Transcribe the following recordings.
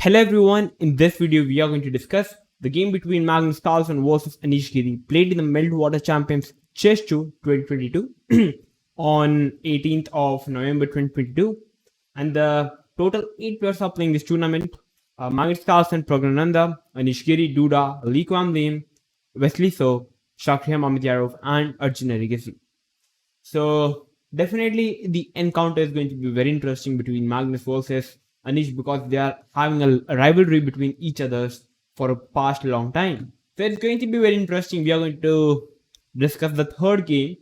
Hello everyone, in this video we are going to discuss the game between Magnus Carlsen versus Anish Giri played in the Meltwater Champions Chess Tour 2022 on 18th of November 2022, and the total 8 players are playing this tournament. Magnus Carlsen, Praggnanandhaa, Anish Giri, Duda, Ne5 Nce6, Wesley So, Shakhriyar Mamedyarov and Arjun Erigaisi. So definitely the encounter is going to be very interesting between Magnus versus Anish because they are having a rivalry between each others for a past long time. So it's going to be very interesting. We are going to discuss the third game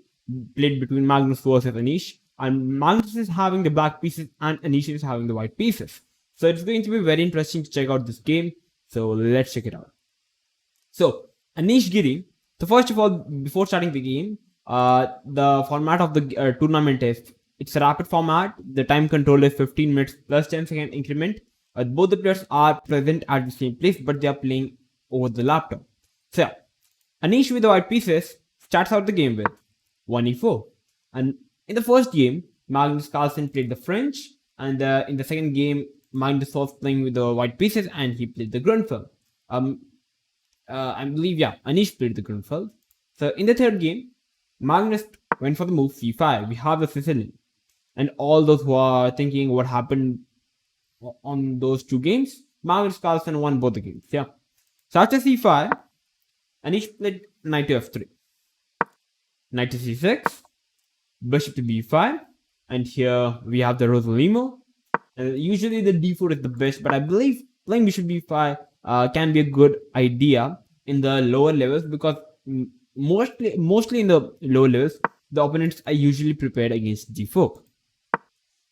played between Magnus versus Anish, and Magnus is having the black pieces and Anish is having the white pieces. So it's going to be very interesting to check out this game. So let's check it out. So Anish Giri. So first of all, before starting the game, the format of the tournament is it's a rapid format. The time control is 15 minutes plus 10-second increment. Both the players are present at the same place, but they are playing over the laptop. So yeah, Anish with the white pieces starts out the game with 1e4. And in the first game, Magnus Carlsen played the French, and in the second game, Magnus was playing with the white pieces and he played the Grunfeld. I believe, yeah, Anish played the Grunfeld. So in the third game, Magnus went for the move c5. We have the Sicilian. And all those who are thinking what happened on those two games, Magnus Carlsen won both the games. Yeah. So after c5, Anish played knight to f3, knight to c6, bishop to b5, and here we have the Rosalimo. And usually the d4 is the best, but I believe playing bishop b5 can be a good idea in the lower levels because mostly in the lower levels, the opponents are usually prepared against d4.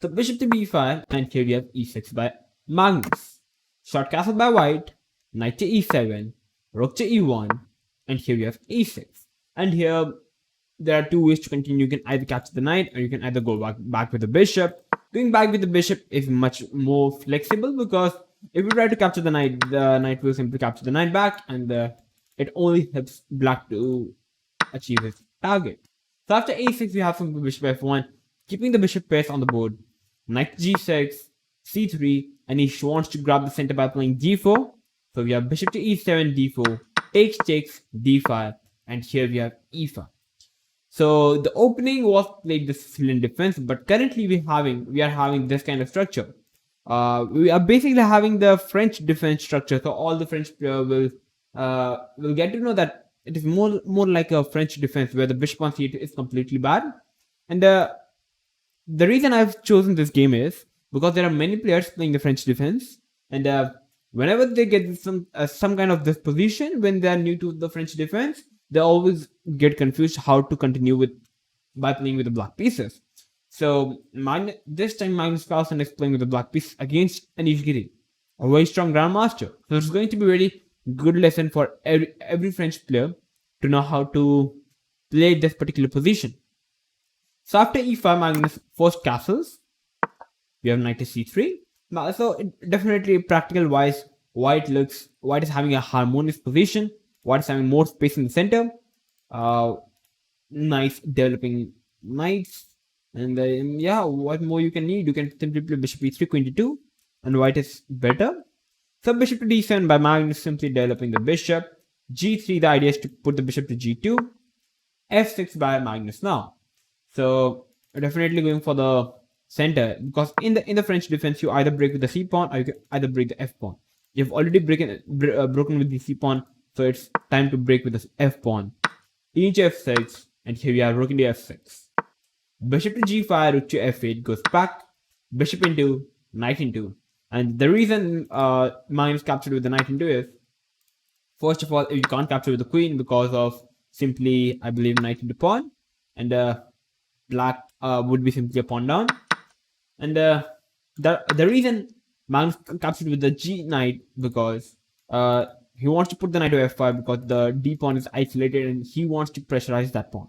So bishop to b5, and here we have e6 by Magnus. Short castle by white, knight to e7, rook to e1, and here we have e6. And here there are two ways to continue. You can either capture the knight, or you can either go back with the bishop. Going back with the bishop is much more flexible because if you try to capture the knight will simply capture the knight back, and it only helps black to achieve its target. So after a6, we have some bishop f1, keeping the bishop pairs on the board. Knight g6, c3, and he wants to grab the center by playing d4. So we have bishop to e7, d4, takes, d5, and here we have e5. So the opening was played the Sicilian defense, but currently we are having this kind of structure. We are basically having the French defense structure. So all the French players will get to know that it is more like a French defense where the bishop on c8 is completely bad. And the reason I've chosen this game is because there are many players playing the French defense, and whenever they get some kind of this position when they are new to the French defense, they always get confused how to continue by playing with the black pieces. So this time Magnus Carlsen is playing with the black piece against Anish Giri, a very strong grandmaster. So it's going to be a very good lesson for every French player to know how to play this particular position. So after e5, Magnus first castles. We have knight to c3. Now, so definitely practical wise, white is having a harmonious position. White is having more space in the center. Nice developing knights. And yeah, what more you can need? You can simply play bishop e3, queen to 2, and white is better. So bishop to d7 by Magnus, simply developing the bishop. g3, the idea is to put the bishop to g2. f6 by Magnus now. So definitely going for the center because in the French defense you either break with the c pawn or you can either break the f pawn. You've already broken with the c pawn, so it's time to break with the f pawn. E into f6, and here we are rook into f6. Bishop to g5, rook to f8 goes back. Bishop into, knight into, and the reason Magnus captured with the knight into is first of all you can't capture with the queen because of simply I believe knight into pawn, and black would be simply a pawn down. And the reason Magnus captured with the g knight because he wants to put the knight to f5 because the d pawn is isolated and he wants to pressurize that pawn.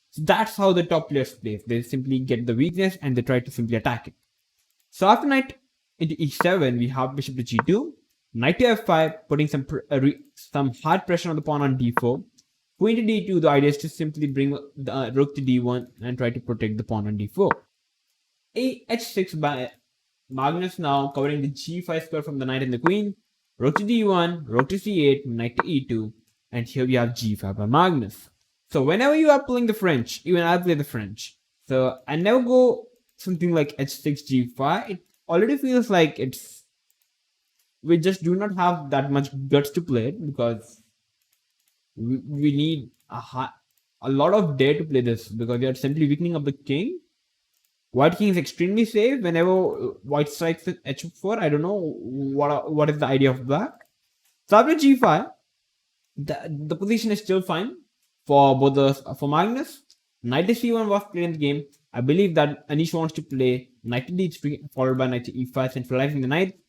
So that's how the top players play. They simply get the weakness and they try to simply attack it. So after knight into e7, we have bishop to g2, knight to f5, putting some hard pressure on the pawn on d4. Queen to d2, the idea is to simply bring the rook to d1 and try to protect the pawn on d4. h6 by Magnus now covering the g5 square from the knight and the queen. Rook to d1, rook to c8, knight to e2, and here we have g5 by Magnus. So whenever you are playing the French, even I play the French, so I never go something like h6 g5. It already feels like we just do not have that much guts to play it, because we need a lot of dare to play this, because we are simply weakening up the king. White king is extremely safe whenever white strikes with h4. I don't know what is the idea of black. So after g5, the position is still fine for for Magnus. Knight to c1 was played in the game. I believe that Anish wants to play knight to d3 followed by knight to e5, centralizing the knight.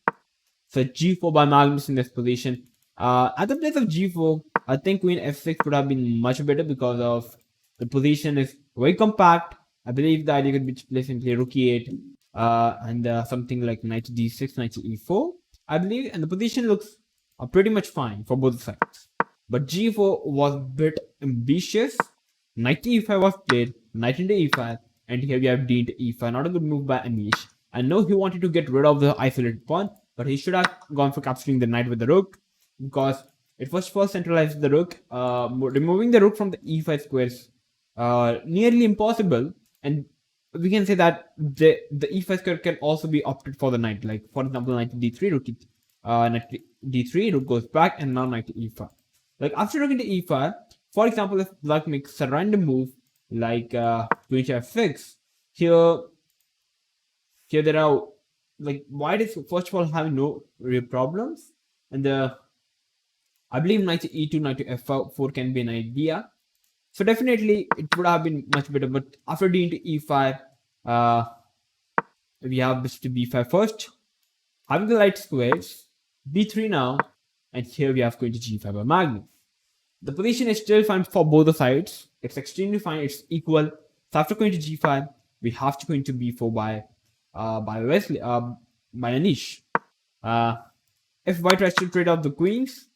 So g4 by Magnus in this position. At the place of g4, I think queen f6 would have been much better, because of the position is very compact. I believe the idea could be to play simply rook e8 and something like knight to d6, knight to e4, I believe, and the position looks pretty much fine for both sides. But g4 was a bit ambitious. Knight to e5 was played, knight into e5, and here we have d into e5. Not a good move by Anish. I know he wanted to get rid of the isolated pawn, but he should have gone for capturing the knight with the rook, because it was first centralized the rook. Removing the rook from the e5 squares nearly impossible, and we can say that the e5 square can also be opted for the knight. Like for example, knight to d3, rook knight to d3, rook goes back, and now knight to e5. Like after rook into e5, for example, if black makes a random move like queen to f6, here there are, like, white is first of all having no real problems, and I believe knight to e2, knight to f4 can be an idea. So definitely it would have been much better. But after d into e5, we have bishop to b5 first, having the light squares, b3 now, and here we have queen to g5 by Magnus. The position is still fine for both the sides. It's extremely fine. It's equal. So after queen to g5, we have to queen to b4 by Wesley, by Anish. If white tries to trade off the queens,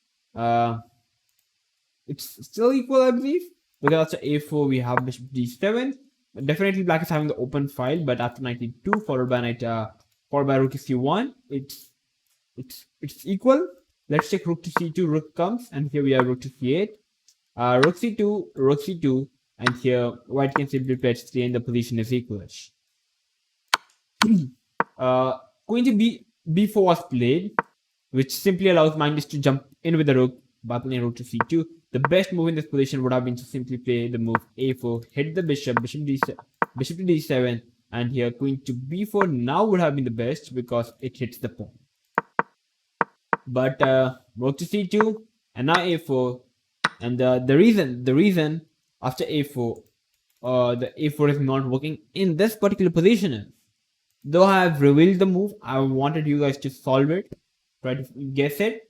it's still equal, I believe. Because after a4, we have bishop d7. Definitely black is having the open file, but after knight e2 followed by rook to c1, it's equal. Let's check rook to c2, rook comes, and here we have rook to c8, rook c2, and here white can simply play h3, and the position is equalish. Queen to b4 was played, which simply allows Magnus to jump in with the rook by playing rook to c2. The best move in this position would have been to simply play the move a4, hit the bishop to d7, and here queen to b4 now would have been the best, because it hits the pawn. But rook to c2 and now a4, and the reason after a4 the a4 is not working in this particular position is, though I have revealed the move, I wanted you guys to solve it, try to guess it.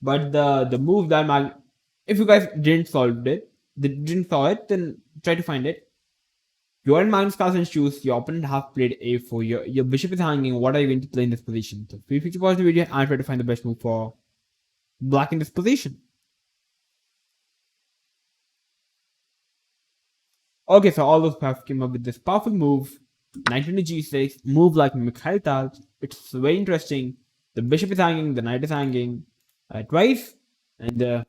But the move that if you guys didn't saw it, then try to find it. You're in Magnus Carlsen's shoes. Your opponent have played a4. Your bishop is hanging. What are you going to play in this position? So feel free to pause the video and try to find the best move for black in this position. Okay, so all those paths came up with this powerful move. Knight into g6. Move like Mikhail Tal. It's very interesting. The bishop is hanging. The knight is hanging twice. And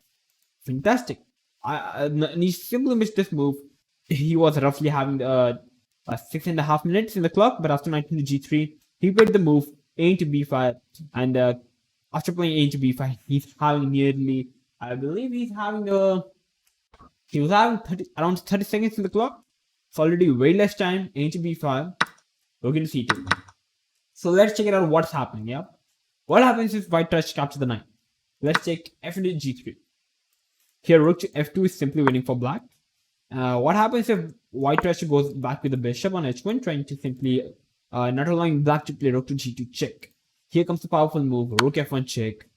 fantastic. He simply missed this move. He was roughly having 6.5 minutes in the clock, but after knight into g3, he played the move a into b5, and after playing a into b5, he's having nearly, I believe he was having around 30 seconds in the clock. It's already way less time. A into b5, rook into c2. So let's check it out what's happening. Yeah, what happens if white tries to capture the knight? Let's check f into g3. Here rook to f2 is simply waiting for black. What happens if white tries to go back with the bishop on h1, trying to simply not allowing black to play rook to g2 check. Here comes the powerful move, rook f1 check.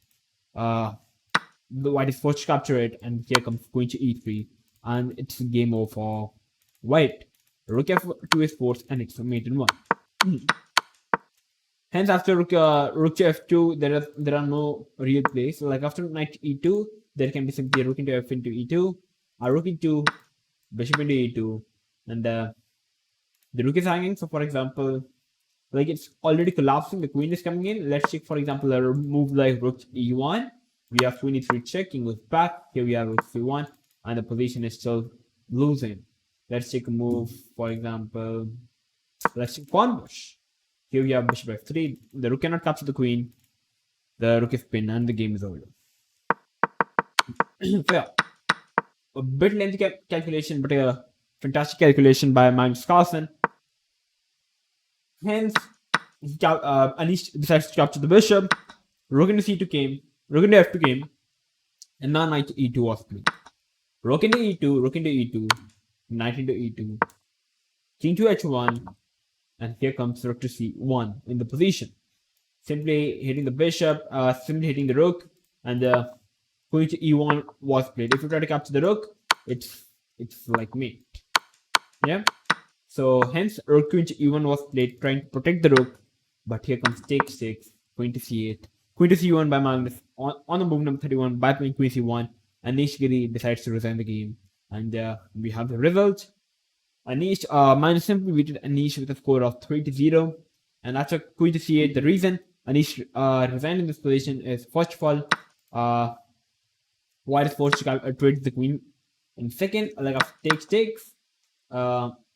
The white is forced to capture it, and here comes queen to e3, and it's game over for white. Rook f2 is forced, and it's a mate in one. Hence, after rook to f2, there are no real plays. So like after knight e2, there can be simply rook into f into e2, rook into bishop into e2, and the rook is hanging. So for example, like it's already collapsing. The queen is coming in. Let's check, for example, a move like rook e1. We have queen e3 check. King goes back. Here we have rook c1, and the position is still losing. Let's take a move, for example, let's take pawn push. Here we have bishop f3. The rook cannot capture the queen. The rook is pinned, and the game is over. So yeah, a bit lengthy calculation, but a fantastic calculation by Magnus Carlsen. Hence, Anish decides to capture the bishop. Rook into c2 came. Rook into f2 came. And now knight to e2 was played. Rook into e2. Rook into e2. Knight into e2. King to h1. And here comes rook to c1 in the position. Simply hitting the bishop. Simply hitting the rook. And the queen to e1 was played. If you try to capture the rook, it's like mate. Yeah. So hence rook queen to e1 was played, trying to protect the rook. But here comes take 6, queen to c8, queen to c1 by Magnus on the move number 31 by playing queen c1. Anish Giri decides to resign the game, and we have the result. Anish Magnus simply beaten Anish with a score of 3-0, and after queen to c8, the reason Anish resigned in this position is, first of all, white is forced to trade the queen, and second, like after takes.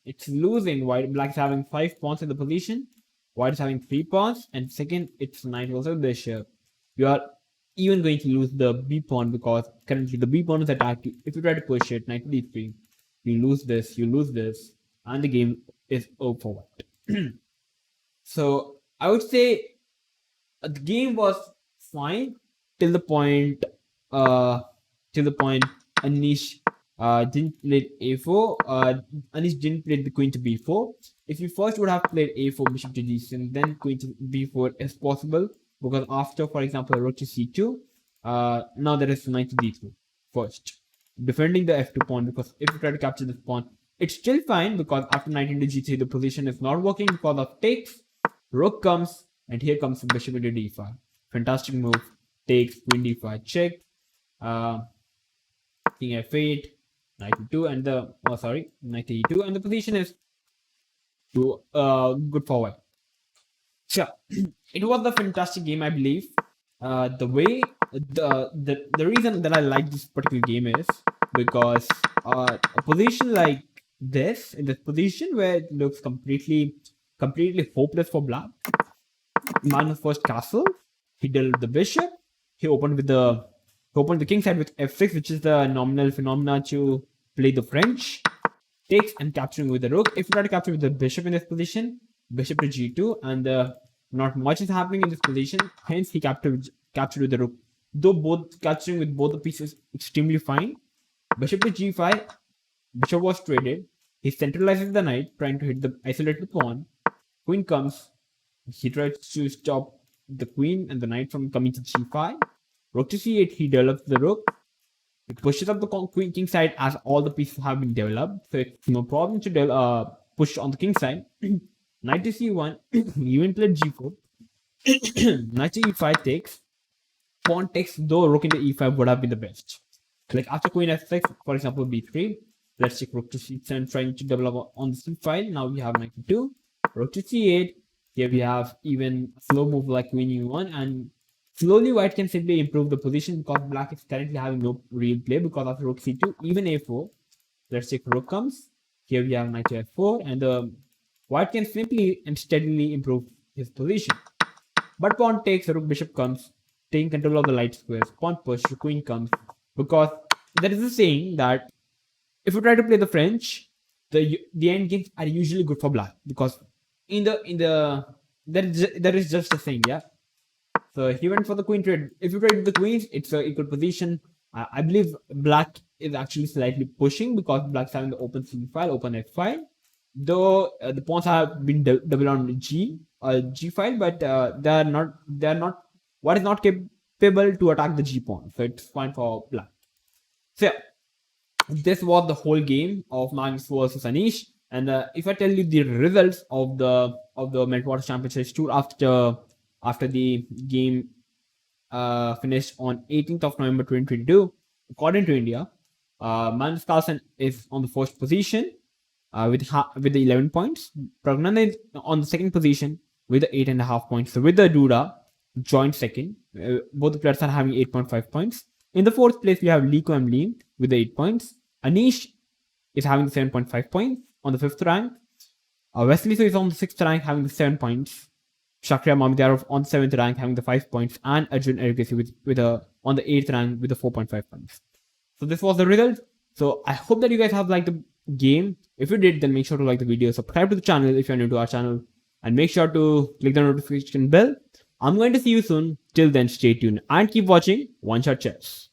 It's losing. Black is having 5 pawns in the position. White is having 3 pawns. And second, it's knight versus bishop. You are even going to lose the b pawn because currently the b pawn is attacked. If you try to push it, knight to d3, you lose this, and the game is over for white. So I would say the game was fine till the point Anish didn't play a4. Anish didn't play the queen to b4. If you first would have played a4, bishop to d7, then queen to b4 is possible, because after, for example, rook to c2, now there is knight to d3 first, defending the f2 pawn, because if you try to capture this pawn, it's still fine, because after knight into g3, the position is not working because of takes. Rook comes, and here comes the bishop into d5. Fantastic move. Takes, queen d5 check. King f8. Knight e2 and the knight e2, and the position is good for white. So it was a fantastic game, I believe. The reason that I like this particular game is because a position like this, in this position where it looks completely hopeless for black, Magnus first castle, he dealt the bishop, he opened the king side with f6, which is the nominal phenomena to play the French. Takes and capturing with the rook. If you try to capture with the bishop in this position, bishop to g2, and not much is happening in this position. Hence, he captured with the rook. Though both capturing with both the pieces extremely fine. Bishop to g5. Bishop was traded. He centralizes the knight, trying to hit the isolated pawn. Queen comes. He tries to stop the queen and the knight from coming to g5. Rook to c8, he develops the rook. He pushes up the queen king side as all the pieces have been developed. So it's no problem to push on the king side. Knight to c1, he even played g4. Knight to e5 takes. Pawn takes, though rook into e5 would have been the best. Like after queen f6, for example, b3. Let's take rook to c7, trying to develop on the c file. Now we have knight e2. Rook to c8. Here we have even a slow move like queen e1, and slowly white can simply improve the position because black is currently having no real play because of rook c2, even a4. Let's take rook comes. Here we have knight to f4, and white can simply and steadily improve his position. But pawn takes, rook bishop comes, taking control of the light squares. Pawn push, queen comes, because there is a saying that if you try to play the French, the end games are usually good for black, because there is just a saying, yeah. So he went for the queen trade. If you trade the queens, it's an equal position. I believe black is actually slightly pushing because black's having the open c file, open f file. Though the pawns have been double on g file, but they are not. White is not capable to attack the g pawn, so it's fine for black. So yeah, this was the whole game of Magnus versus Anish. And if I tell you the results of the Meltwater Champions Chess Tour after the game finished on 18th of November 2022, according to India, Magnus Carlsen is on the first position with the 11 points. Praggnanandhaa is on the second position with the 8.5 points. So with the Duda joint second, both the players are having 8.5 points. In the fourth place, we have Liko and Liem with the 8 points. Anish is having 7.5 points on the 5th rank. Wesley So is on the 6th rank having the 7 points. Shakhriyar Mamedyarov on 7th rank having the 5 points. And Arjun Erigaisi on the 8th rank with the 4.5 points. So this was the result. So I hope that you guys have liked the game. If you did, then make sure to like the video, subscribe to the channel if you're new to our channel, and make sure to click the notification bell. I'm going to see you soon. Till then, stay tuned and keep watching OneShot Chess.